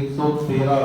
113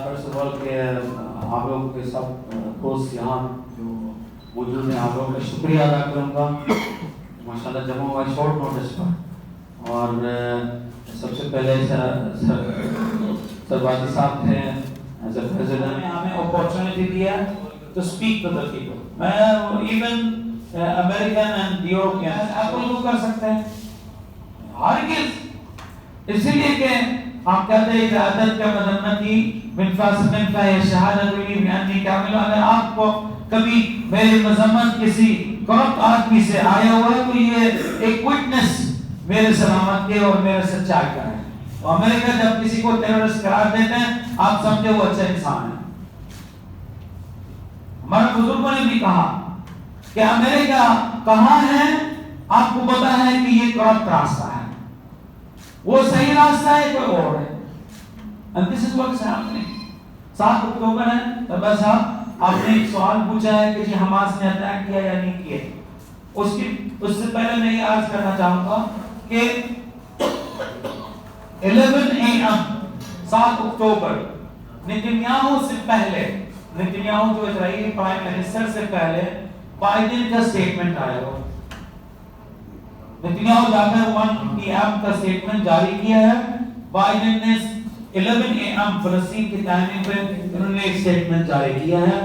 First of all, آپ لوگوں کے سب دوست یہاں جو موجود ہیں آپ لوگوں کا شکریہ ادا کروں گا ماشاء اللہ جمع ہوا شارٹ نوٹس پر. اور سب سے پہلے سربازی صاحب تھے ایز اے پریزیڈنٹ, ہمیں اپارچونیٹی دیا to speak to the people. میں even American and European appeal کو کر سکتے ہیں ہرگز, اسی لیے کہ ہم کہتے ہیں کہ عادت کا مذمتی من شہادت بانی کامل. اگر آپ کو کبھی میری مذمت کسی کرپٹ آدمی سے آیا ہوا ہے تو یہ ایک وٹنس میرے سلامت کے اور میرے سچائی کا ہے. امریکہ جب کسی کو ٹیررسٹ قرار دیتے ہیں آپ سمجھے وہ اچھا انسان ہے. ہمارے بزرگوں نے بھی کہا کہ امریکہ کہاں ہے, آپ کو پتا ہے کہ یہ کرپٹ راستہ ہے, وہ صحیح راستہ ہے کوئی اور ہے. And this is what's happening. 7 اکتوبر ہے, طلبہ صاحب آپ نے ایک سوال پوچھا ہے کہ جی حماس نے اٹیک کیا یا نہیں کیا. اس سے پہلے میں یہ عرض کرنا چاہوں گا کہ 11 AM 7 اکتوبر نتنیاہو سے پہلے, نتنیاہو جو اسرائیلی پرائم منسٹر سے پہلے بائیڈن کا سٹیٹمنٹ آیا ہو. نتنیاہو جا کر 1 PM کا سٹیٹمنٹ جاری کیا ہے. بائیڈن نے 11 AM فلسطین کی ٹائمنگ پہ انہوں نے ایک سٹیٹمنٹ جاری کیا ہے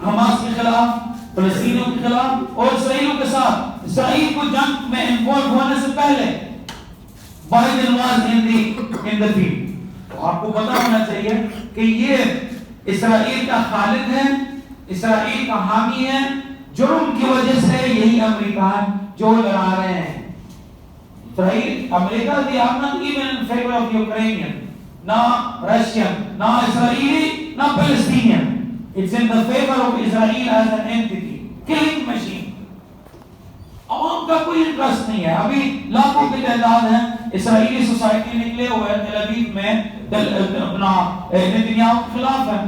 حماس کے خلاف, فلسطینیوں کے خلاف اور اسرائیلیوں کے ساتھ. اسرائیل کو جنگ میں انوالو ہونے سے پہلے Biden was in the field. آپ کو پتا ہونا چاہیے کہ یہ اسرائیل کا خالق ہے, اسرائیل کا حامی ہے. جرم کی وجہ سے یہی امریکہ جو لڑا رہے ہیں. اسرائیل امریکہ they are not even in favor of Ukrainian, نہ رشین, نہ اسرائیلی, نہ فلسطینین. It's in the favor of Israel as an entity, killing machine. عوام کا کوئی انٹرسٹ نہیں ہے. ابھی لاکھوں کی تعداد ہے اسرائیلی سوسائٹی نکلے ہوئے تل ابیب میں اپنا نتنیاہو کے خلاف ہے.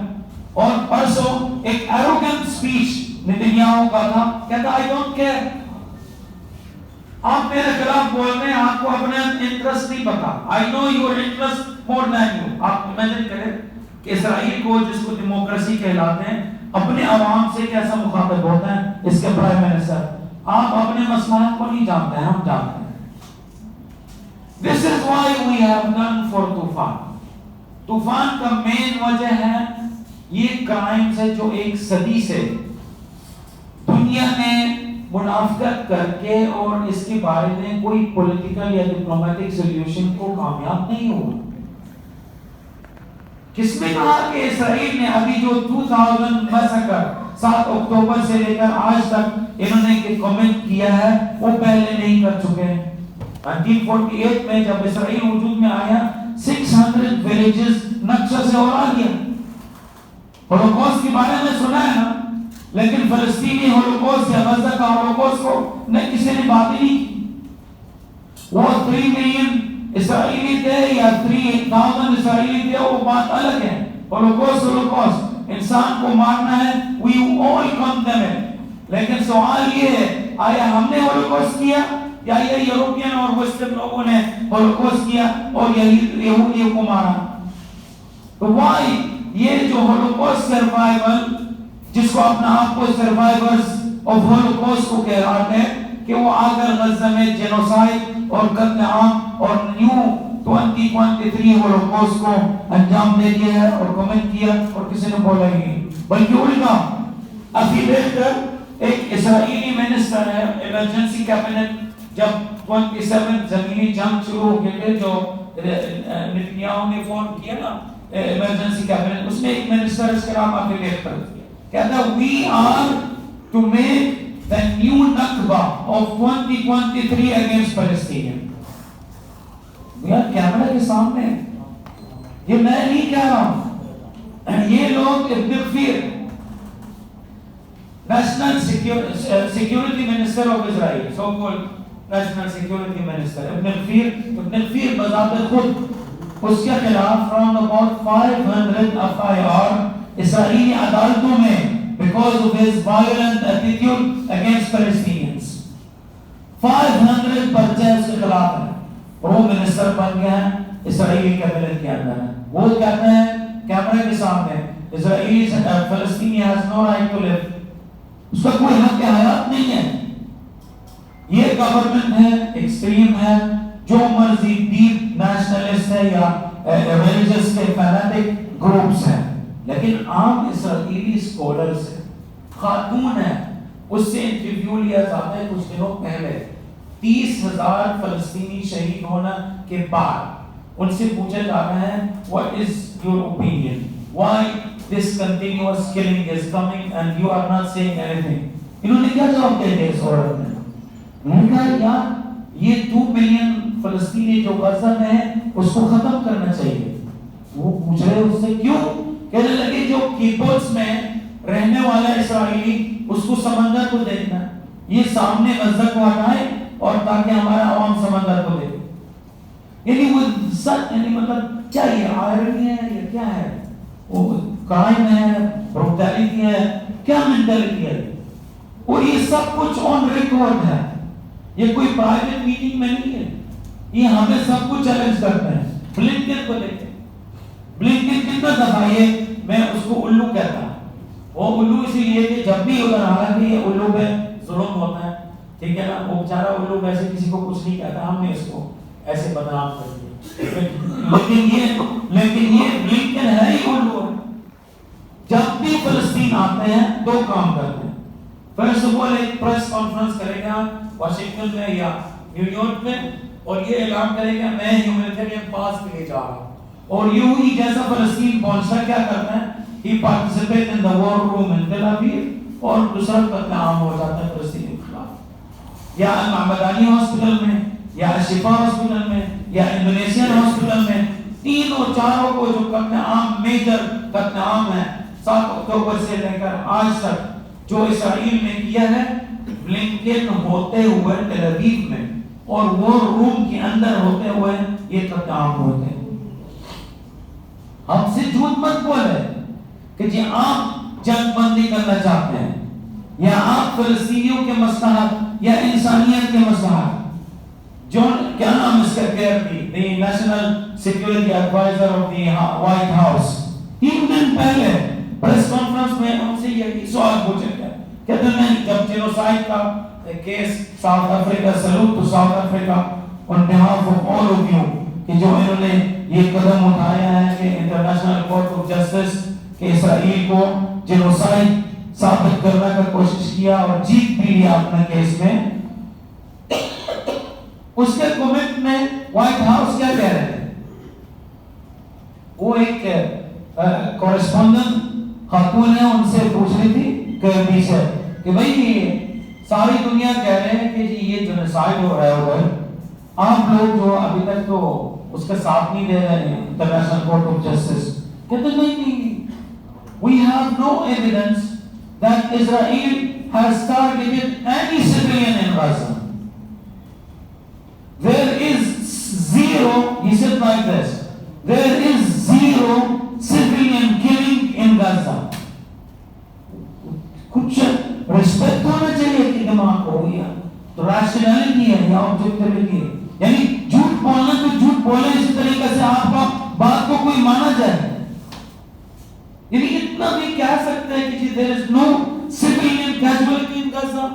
اور پرسوں ایک ایروگنٹ سپیچ نتنیاہو کا تھا, کہتا I don't care. آپ میرے خلاف بول رہے ہیں, آپ کو اپنا انٹرسٹ نہیں پتا. I know your interest more than you. آپ امیجن کریں کہ اسرائیل کو جس کو ڈیموکریسی کہلاتے ہیں اپنے عوام سے کیسا مخاطب ہوتا ہے اس کے پرائم منسٹر. آپ اپنے مصلحت کو نہیں جانتے ہیں, ہم جانتے ہیں. This is why we have done for طوفان. طوفان کا مین وجہ ہے یہ کرائمز ہے جو ایک صدی سے دنیا نے منافقت کر کے اور اس کے بارے میں کوئی پولیٹیکل یا ڈپلومیٹک سولوشن کو کامیاب نہیں ہوا. کس نے کہا کہ اسرائیل نے ابھی جو 2000 مسکر 7 اکتوبر سے لے کر آج تک انہوں نے کمنٹ کیا ہے وہ پہلے نہیں کر چکے ہیں. 1948 میں جب اسرائیل وجود میں آیا 600 ویلیجز نقشہ سے اڑا دیا. ہولوکوسٹ کے بارے میں سنا ہے نا, لیکن فلسطینی ہولوکوسٹ یا غزہ کا ہولوکوسٹ کو نہیں کسی نے بات ہی نہیں کی. وہ 3 ملین اسرائیلی تھے یا 3000 اسرائیلی تھے, وہ بات الگ ہے. ہولوکوسٹ انسان کو مارنا ہے, we all condemn it. لیکن سوال یہ ہے آیا ہم نے ہولوکوسٹ کیا یا یہ یورپین اور ویسٹرن لوگوں نے ہولوکوسٹ کیا اور یہودیوں کو مارا. تو وائی یہ جو ہولوکوسٹ سروائیول جس کو اپنا آپ کو سروائیورز آف ہولوکوسٹ کو کہہ رہا ہے کہ وہ آ کر غزہ میں جینوسائیڈ اور قتل عام اور نیو 2023 ہولوکوسٹ کو انجام دے دیا ہے اور کمنٹ کیا اور کسی نے بولا ہی نہیں. بلکہ الٹا ابھی بہتر ایک اسرائیلی منسٹر ہے ایمرجنسی کیبنٹ جب 27 زمینی جنگ شروع ہو گئے تھے جو نتنیاہو نے فارم کیا نا ایمرجنسی کیبنٹ, اس میں ایک منسٹر اس کے نام افیلیٹ کر دیا. کہتا we are to make the new Nakba of 2023 against Palestinian. یار کیمرہ کے سامنے یہ میں نہیں کہہ رہا ہوں, یہ لوگ Ben Gvir national security minister of Israel, so called national security minister Ben Gvir بذات خود اس کے خلاف around about 500 FIR اسرائیلی عدالتوں میں because of his violent attitude against Palestinians. 500 پرچے اس کے خلاف ہیں اور وہ منسٹر بن گیا ہے اسرائیلی کیبنٹ کے اندر ہے. وہ کہتے ہیں کیمرے کے سامنے اسرائیلی فلسطینی has no right to live. اس کا کوئی حق حیات نہیں ہے. یہ گورنمنٹ ہے, ایکسٹریم ہے, جو مرضی ڈیپ نیشنلسٹ ہے یا ریلیجس کے فینیٹک گروپس ہیں, لیکن عام اسرائیلی اسکالرز ہیں, خاتون ہے, اس سے انٹرویو لیا جاتا ہے کچھ دنوں پہلے 30,000 فلسطینی شہید ہونے کے بعد. ان سے پوچھا جا رہا ہے what is your opinion, why this continuous killing is coming and you are not saying anything. انہوں نے کیا جواب دے دیا اس عورت نے؟ انہوں نے کہا یار یہ 2 ملین فلسطینی جو غزہ میں ہے اس کو ختم کرنا چاہیے. وہ پوچھ رہے اس سے کیوں؟ کہنے لگے جو کیبوٹس میں رہنے والا اسرائیلی اس کو سمندر کو دیکھنا, یہ سامنے غزہ کو ہٹائے اور تاکہ ہمارا عوام سمندر کو دیکھے. یعنی وہ سچ, یعنی مطلب کیا یہ آئرنی ہے یا کیا ہے, وہ کرائم ہے, بروٹیلٹی ہے, کیا مینٹلٹی ہے؟ اور یہ سب کچھ آن ریکارڈ ہے, یہ کوئی پرائیویٹ میٹنگ میں نہیں ہے, یہ ہمیں سب کچھ چیلنج کرتے ہیں. بلنکن کو دیکھیں, بلنکن کتنا دفعہ یہ میں اس کو الو کہتا ہوں, وہ الو اسی لیے کہ جب بھی ادھر حالانکہ یہ الو پہ ظلم ہوتا ہے, ٹھیک ہے نا, وہ بیچارہ الو ویسے کسی کو کچھ نہیں کہتا, ہم نے اس کو ایسے بدنام کر دیا, لیکن یہ بلنکن ہے ہی الو. جب بھی فلسطین آتے ہیں 2 کام کرتے ہیں. فرسٹ آف آل ایک پریس کانفرنس کرے گا واشنگٹن میں یا نیو یارک میں, اور یہ اعلان کرے گا میں ہیومینیٹیرین پاس کے لیے جا رہا ہوں. اور یوں ہی جیسا فلسطین پہنچتا کیا کرتا ہے, ہی پارٹیسپیٹ ان دی وار روم ان تل ابیب, اور دوسرا قتل عام ہو جاتا ہے فلسطین کے خلاف, یا المعمدانی ہاسپٹل میں یا شفا ہاسپٹل میں یا انڈونیشین ہاسپٹل میں. تینوں چاروں کو جو قتل عام میجر قتل عام ہے 7 اکتوبر سے لے کر آج تک جو اسرائیل نے کیا ہے, بلنکن ہوتے ہوئے تل ابیب میں اور وہ روم کے اندر ہوتے ہوئے یہ قتل عام ہوتے ہیں. ہم سے جھوٹ مت بولے کہ جی آپ جنگ بندی کرنا چاہتے ہیں یا آپ فلسطینیوں کے مصلحت یا انسانیت کے مصلحت. جون کیا نام اس کا کہتی, the national security adviser of the White House, 3 دن پہلے پریس کانفرنس میں ان سے یہ سوال پوچھا گیا, کہتے ہیں جب جینوسائیڈ کا case South Africa, salute to South Africa on behalf of all of you, کہ جو انہوں نے یہ قدم اٹھایا ہے کہ انٹرنیشنل کورٹ آف جسٹس کہ اسرائیل کو جینوسائیڈ ثابت کرنے کا کوشش کیا اور جیت بھی لیا اپنے کیس میں. اس کے کومنٹ میں وائٹ ہاؤس کیا کہہ رہے ہیں, وہ ایک کورسپونڈنٹ خاتون ہے, ان سے پوچھ رہی تھی کربی سے کہ بھئی ساری دنیا کہہ رہے ہیں کہ جی یہ جینوسائیڈ ہو رہا ہے ادھر, آپ لوگ جو ابھی تک تو اس کا ساتھ نہیں دے رہے ہیں انٹرنیشنل کورٹ آف جسٹس. کہتے نہیں, we have no evidence that Israel has targeted any civilian in Gaza. There is zero, he said like this, there is zero civilian killing in Gaza. کچھ ریسپیکٹ ہونا چاہیے کہ دماغ کو گیا تو ریشنلٹی ہے یا آبجیکٹیوٹی ہے, یعنی جھوٹ بولنا تو جھوٹ بولے اس طریقے سے آپ کا بات کو کوئی مانا جائے. یعنی اتنا بھی کہہ سکتے ہیں کہ جی there is no civilian casualty in Gaza.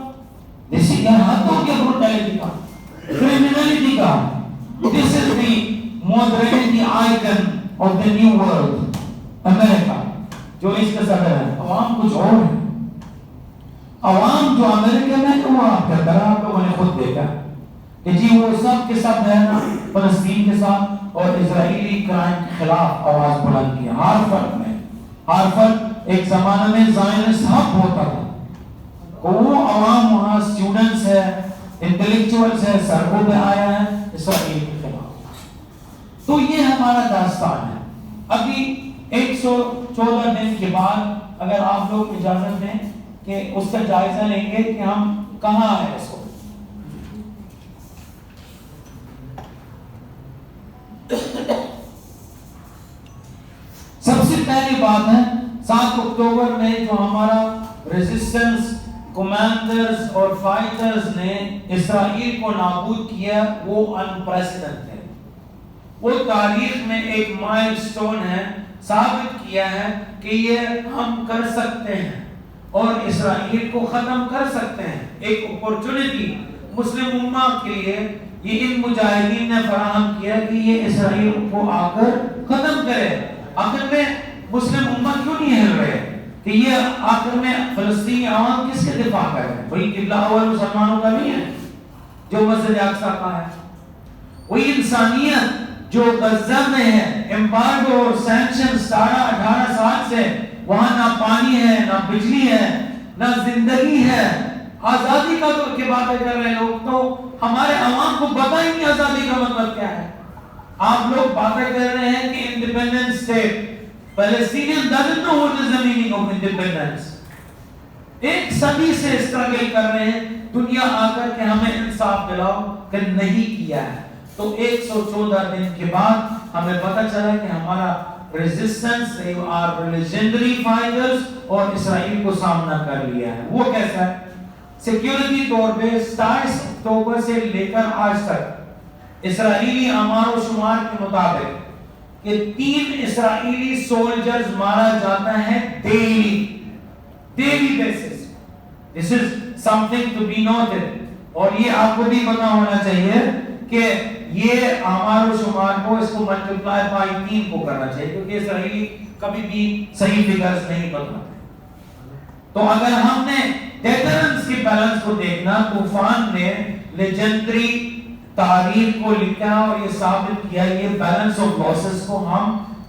اسی کا حد ہو گیا بروٹیلٹی کا, criminality کا. This is the modernity icon of the new world, America, جو اس کا صدر ہے. عوام کچھ اور ہے, عوام جو امریکہ میں ہے وہ آپ کا طرح آپ لوگوں نے خود دیکھا کہ جی وہ سب کے سب ہے نا فلسطین کے ساتھ اور اسرائیلی کرائم کے خلاف آواز بلند کی. ہارفرڈ ایک زمانہ میں زائنسٹ ہب ہوتا تھا, وہ عوام وہاں اسٹوڈنٹس ہے, انٹلیکچوئلز ہے, سڑکوں پہ آیا ہے اسرائیل کے خلاف. تو یہ ہمارا داستان ہے. ابھی 114 دن کے بعد اگر آپ لوگ اجازت دیں کہ اس کا جائزہ لیں گے کہ ہم کہاں ہیں اس کو. سب سے پہلی بات ہے 7 اکتوبر میں جو ہمارا ریزسٹنس کمانڈرز اور فائٹرز نے اسرائیل کو نابود کیا وہ انپریسیڈنٹ ہے. وہ تاریخ میں ایک مائل سٹون ہے ثابت کیا ہے کہ یہ ہم کر سکتے ہیں اور اسرائیل کو ختم کر سکتے ہیں. ایک اپورچونٹی مسلم امہ کے لیے یہ ان مجاہدین نے فراہم کیا کہ یہ اسرائیل کو آ کر ختم کرے. آخر میں مسلم امہ کیوں نہیں ہل رہے کہ یہ آخر میں فلسطینی عوام کس کے دفاع کر رہے ہیں؟ وہی قبلہ اول مسلمانوں کا نہیں ہے جو مسجد اقصی کا ہے. وہی انسانیت جو غزہ میں ہے. ایمبارگو اور سینکشن 18 سال سے وہاں نہ پانی ہے، نہ بجلی ہے، نہ زندگی ہے. آزادی کا تو کی باتیں کر رہے لوگ، تو ہمارے عوام کو پتہ ہی نہیں آزادی کا مطلب کیا ہے. آپ لوگ باتیں کر رہے ہیں کہ independent state. Palestinian doesn't know what is the meaning of independence. ایک صدی سے اسٹرگل کر رہے ہیں. دنیا آ کر کے ہمیں انصاف دلاؤ کہ نہیں کیا ہے. تو 114 دن کے بعد ہمیں پتہ چلا کہ ہمارا ریزسٹنس اور لیجنڈری فائٹرز اور اسرائیل کو سامنا کر لیا ہے. وہ کیسا ہے؟ سیکیورٹی طور پہ 27 اکتوبر سے لے کر آج تک اسرائیلی اعمال و شمار کے مطابق کہ 3 اسرائیلی سولجرز مارا جاتا ہے daily basis. This is something to be noted. اور یہ آپ کو بھی پتا ہونا چاہیے کہ یہ اعمال و شمار کو اس کو ملٹیپلائی بائی 3 کو کرنا چاہیے، کیونکہ اسرائیلی کبھی بھی صحیح فگرز نہیں بتاتے. تو اگر ہم نے ڈیٹرنس کی بیلنس کو دیکھنا، طوفان نے لیجنڈری تاریخ کو لکھا اور یہ ثابت کیا یہ بیلنس آف لاسز کو ہم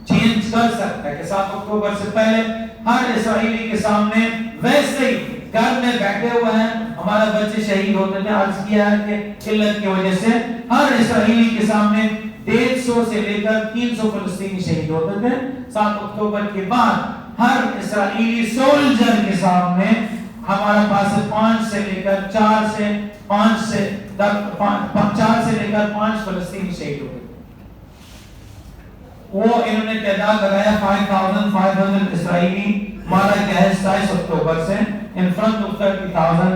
چینج کر سکتے ہیں کہ 7 اکتوبر سے پہلے ہر اسرائیلی کے سامنے ویسے ہی گھر میں بیٹھے ہوئے ہیں. ہمارے بچے شہید ہوتے تھے، عرض کیا ہے کہ قلت کی وجہ سے ہر اسرائیلی کے سامنے 150 سے لے کر 300 فلسطینی شہید ہوتے تھے. 7 اکتوبر کے بعد ہر اسرائیلی سولجر کے سامنے ہمارے پاس 4 سے لے کر 5 فلسطینی شہید ہوئے. وہ انہوں نے تعداد لگایا 5500 اسرائیلی مارا گیا ہے 27 اکتوبر سے in front of 30,000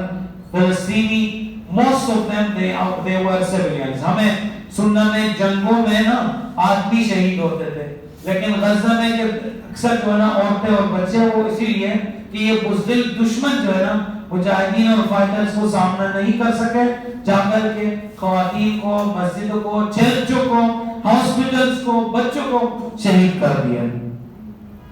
فلسطینی. most of them they were civilians. ہمیں سننا میں جنگوں میں نا آدمی شہید ہوتے تھے، لیکن غزہ میں جو اکثر جو ہے نا عورتیں اور بچے، وہ اسی لیے کہ یہ بزدل دشمن جو ہے نا مجاہدین اور فائٹرز کو سامنا نہیں کر سکے، جا کر کے خواتین کو، مسجدوں کو، چرچوں کو، ہاسپٹلز کو، بچوں کو شہید کر دیا.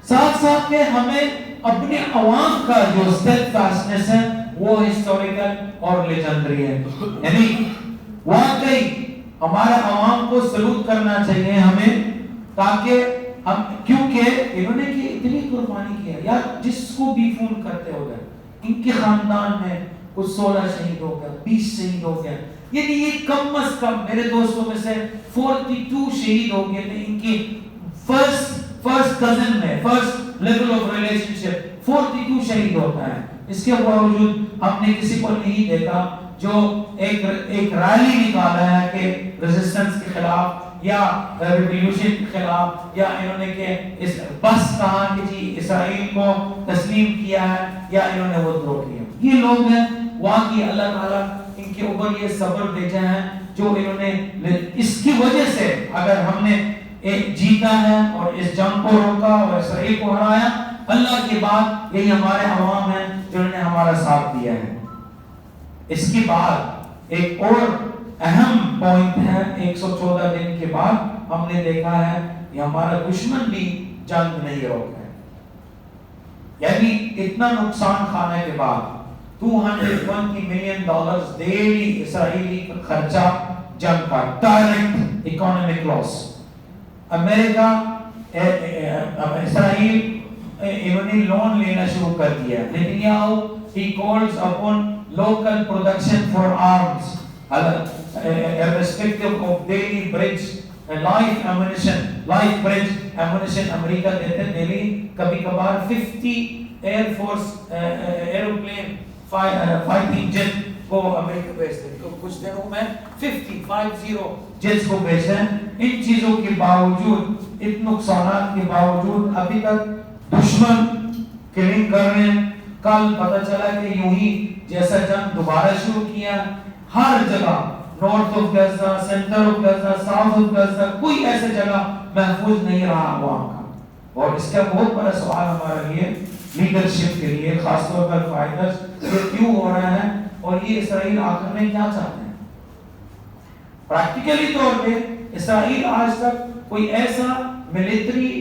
ساتھ ساتھ کہ ہمیں اپنے عوام کا جو اسٹیڈفاسٹنس ہے وہ ہسٹوریکل اور لیجنڈری ہے. یعنی واقعی ہمارے عوام کو سلوٹ کرنا چاہیے ہمیں، تاکہ ہم، کیونکہ انہوں نے کہ اتنی قربانی کیا. یار جس کو بھی فون کرتے ہو گئے، ان کے خاندان میں کچھ 16 شہید ہو گئے، 20 شہید ہو گئے. یعنی یہ کم از کم میرے دوستوں میں سے 42 شہید ہو گئے تھے. ان کی فرسٹ کزن میں، فرسٹ لیول آف ریلیشن شپ 42 شہید ہوتا ہے. اس کے باوجود ہم نے کسی کو نہیں دیکھا جو ایک ریلی نکالا ہے کہ ریزسٹنس کے خلاف یا ریولیوشن کے خلاف، یا انہوں نے کہ اس بس کہا کہ جی اسرائیل کو تسلیم کیا ہے یا انہوں نے ودرو کیا. یہ لوگ ہیں واقعی اللہ تعالیٰ ان کے اوپر یہ صبر بھیجا ہے جو انہوں نے، اس کی وجہ سے اگر ہم نے جیتا ہے اور اس جنگ کو روکا اور اسرائیل کو ہرایا، اللہ کے بعد یہی ہمارے عوام ہیں جنہوں نے ہمارا ساتھ دیا ہے. اس کے بعد ایک اور اہم پوائنٹ ہے، 114 دن کے بعد ہم نے دیکھا ہے کہ ہمارا دشمن بھی جنگ نہیں روکا ہے. یعنی اتنا نقصان کھانے کے بعد $220 ملین ڈیلی اسرائیلی خرچہ جنگ کا، ڈائریکٹ اکانومک لاس. امریکہ، اسرائیل انہوں نے لون لینا شروع کر دیا. نیتنیاہو he calls upon local production for arms, irrespective of daily bridge live bridge ammunition امریکہ دیتے ہیں ڈیلی. کبھی کبھار 50 air force aeroplane fighting jet کو امریکہ بھیجتے ہیں، تو کچھ دنوں میں 50 جیٹس کو بھیجتے ہیں. ان چیزوں کے باوجود، ان نقصانات کے باوجود ابھی تک دشمن کلنگ کر رہے ہیں. کل پتہ چلا کہ یوں ہی جیسا جنگ دوبارہ شروع کیا، ہر جگہ north of Gaza, centre of Gaza, south of Gaza, کوئی ایسے جگہ محفوظ نہیں رہا عوام کا. اور اس کا بہت بڑا سوال ہمارے لیے لیڈرشپ کے لیے خاص طور پر فائٹرز یہ کیوں ہو رہا ہے اور یہ اسرائیل آخر میں کیا چاہتے ہیں. پریکٹیکلی طور پہ اسرائیل آج تک کوئی ایسا ملٹری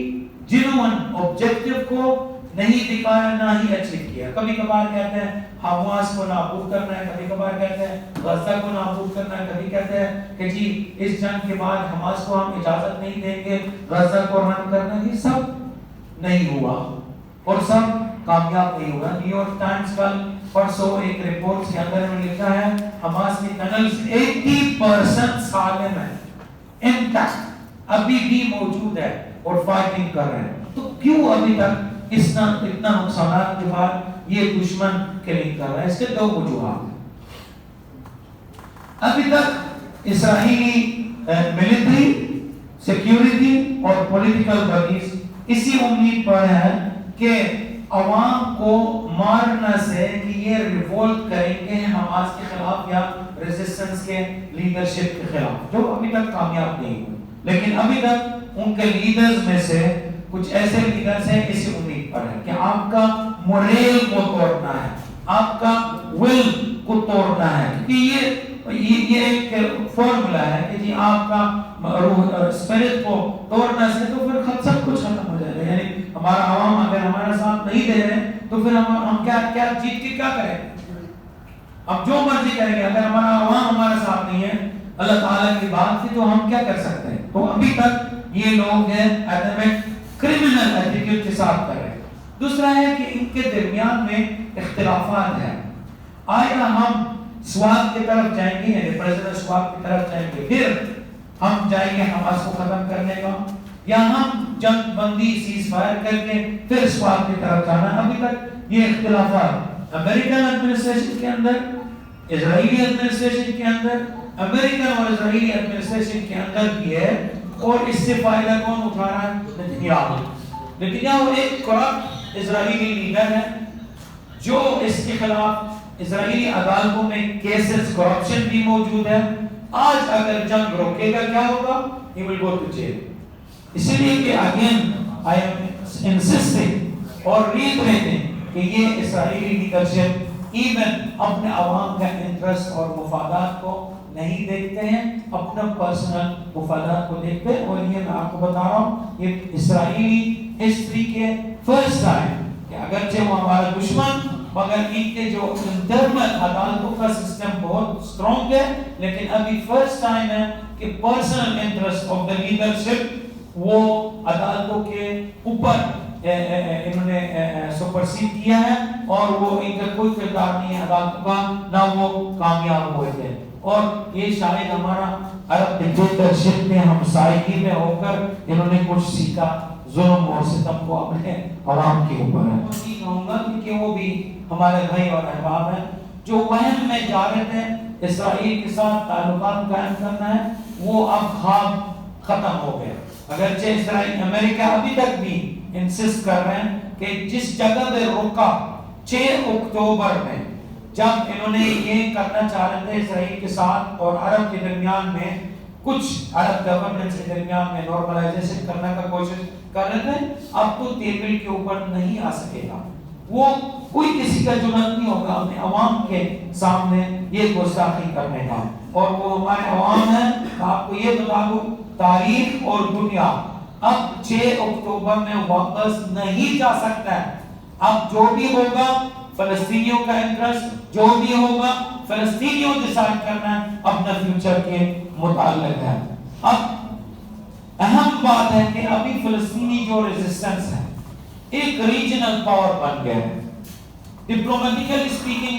جنون آبجیکٹیو کو نہیں دکھایا نہ ہی اچیو کیا. کبھی کبھار کہتے ہیں حماس کو نابود کرنا ہے, کبھی کبھار کہتے ہیں غزہ کو نابود کرنا ہے, کبھی کہتے ہیں کہ جی اس جنگ کے بعد حماس کو ہم اجازت نہیں دیں گے غزہ کو رن کرنا. یہ سب نہیں ہوا اور سب کامیاب نہیں ہوا. نیو یارک ٹائمز کل پرسوں ایک رپورٹ کے اندر انہوں نے لکھا ہے حماس کے ٹنلز 80% سالم ہیں, انٹیکٹ ابھی بھی موجود ہے اور فائٹنگ کر رہے ہیں. تو کیوں ابھی تک اتنا نقصانات کے بعد یہ دشمن کلنگ کر رہا ہے؟ اس کے دو وجوہات ہیں. ابھی تک اسرائیلی ملٹری سیکیورٹی اور پولیٹیکل باڈیز اسی امید پر ہے کہ عوام کو مارنا سے کہ یہ ریوولٹ کریں گے حماس کے خلاف یا ریزسٹنس کے لیڈرشپ کے خلاف, جو ابھی تک کامیاب نہیں ہوئے. لیکن ابھی تک ان کے لیڈرز میں سے کچھ ایسے لیڈرز ہیں اسی امید پر ہے کہ آپ کا موریل کو توڑنا ہے, آپ کا ول کو توڑنا ہے, کیونکہ یہ ایک فارمولا ہے کہ جی آپ کا روح اسپرٹ کو توڑنا سے تو پھر سب کچھ ختم ہو جائے گا. یعنی ہمارا عوام اگر ہمارا ساتھ نہیں دے رہے تو پھر ہم کیا جیت کے کیا کریں گے؟ ہم جو مرضی کریں گے. اگر ہمارا عوام ہمارے ساتھ نہیں ہے اللہ تعالیٰ کی بات کی تو ہم کیا کر سکتے ہیں؟ تو ابھی تک یہ لوگ ہیں ایٹمک کرمنل ایٹیٹیوڈ کے ساتھ کر رہے ہیں. دوسرا ہے کہ ان کے درمیان میں اختلافات ہیں. آیا ہم سواد کی طرف جائیں گے, یعنی پریزیڈنٹ سواد کی طرف جائیں گے, پھر ہم جائیں گے حماس کو ختم کرنے کا, یا ہم جنگ بندی سیز فائر کر کے پھر سواد کی طرف جانا. ابھی تک یہ اختلافات امریکن ایڈمنسٹریشن کے اندر, اسرائیلی ایڈمنسٹریشن کے اندر, امریکن اور اسرائیلی ایڈمنسٹریشن کے اندر بھی ہے. اور اس سے فائدہ کون اٹھا رہا ہے؟ نتنیاہو. نتنیاہو ایک کرپٹ اسرائیلی لیڈر ہے جو اس کے خلاف اسرائیلی عدالتوں میں کیسز کرپشن بھی موجود ہے. آج اگر جنگ روکے گا کیا ہوگا؟ he will go to jail. اسی لیے کہ اگین I am insisting اور reiterating کہ یہ اسرائیلی لیڈرشپ ایون اپنے عوام کا انٹرسٹ اور مفادات کو نہیں دیکھتے ہیں, اپنا پرسنل مفادات کو دیکھتے ہیں. اور یہ میں آپ کو بتا رہا ہوں یہ اسرائیلی ہسٹری کے فرسٹ ٹائم کہ اگرچہ وہ ہمارا دشمن مگر ان کے جو انٹرنل عدالتوں کا سسٹم بہت سٹرونگ ہے, لیکن ابھی فرسٹ ٹائم ہے کہ personal interest of the leadership وہ عدالتوں کے اوپر انہوں نے سپرسیڈ کیا ہے اور وہ ان کا کوئی کردار نہیں ہے عدالتوں کا, نہ وہ کامیاب ہوئے تھے. اور یہ شاید ہمارا عرب ڈکٹیٹرشپ میں ہمسائیگی میں ہو کر انہوں نے کچھ سیکھا ظلم اور ستم کو اپنے عوام کے اوپر ہے. میں کہوں گا کہ وہ بھی ہمارے بھائی اور احباب ہیں جو وہم میں جا رہے تھے اسرائیل کے ساتھ تعلقات قائم کرنا ہے, وہ اب خواب ختم ہو گئے. اگرچہ اسرائیل امریکہ ابھی تک بھی انسسٹ کر رہے ہیں کہ جس جگہ پہ رکا 6 اکتوبر میں جب انہوں نے یہ کرنا چاہ رہے تھے اسرائیل کے ساتھ اور عرب کے درمیان میں کچھ عرب گورنمنٹس کے درمیان میں نارملائزیشن کرنے کا کوشش کر رہے تھے, اب تو ٹیبل کے اوپر نہیں آ سکے گا. وہ کوئی کسی کا جرأت نہیں ہوگا اپنے عوام کے سامنے یہ گستاخی کرنے کا. اور وہ ہمارے عوام ہیں, آپ کو یہ بتا دوں تاریخ اور دنیا اب 6 اکتوبر میں واپس نہیں جا سکتا ہے. اب جو بھی ہوگا فلسطینیوں کا انٹرسٹ جو بھی ہوگا فلسطینیوں ڈیسائیڈ کرنا ہے اپنا فیوچر کے متعلق ہے. اب اہم بات ہے کہ ابھی فلسطینی جو ریزسٹنس ہے ایک ریجنل پاور بن گیا ہے. ڈپلومیٹیکلی اسپیکنگ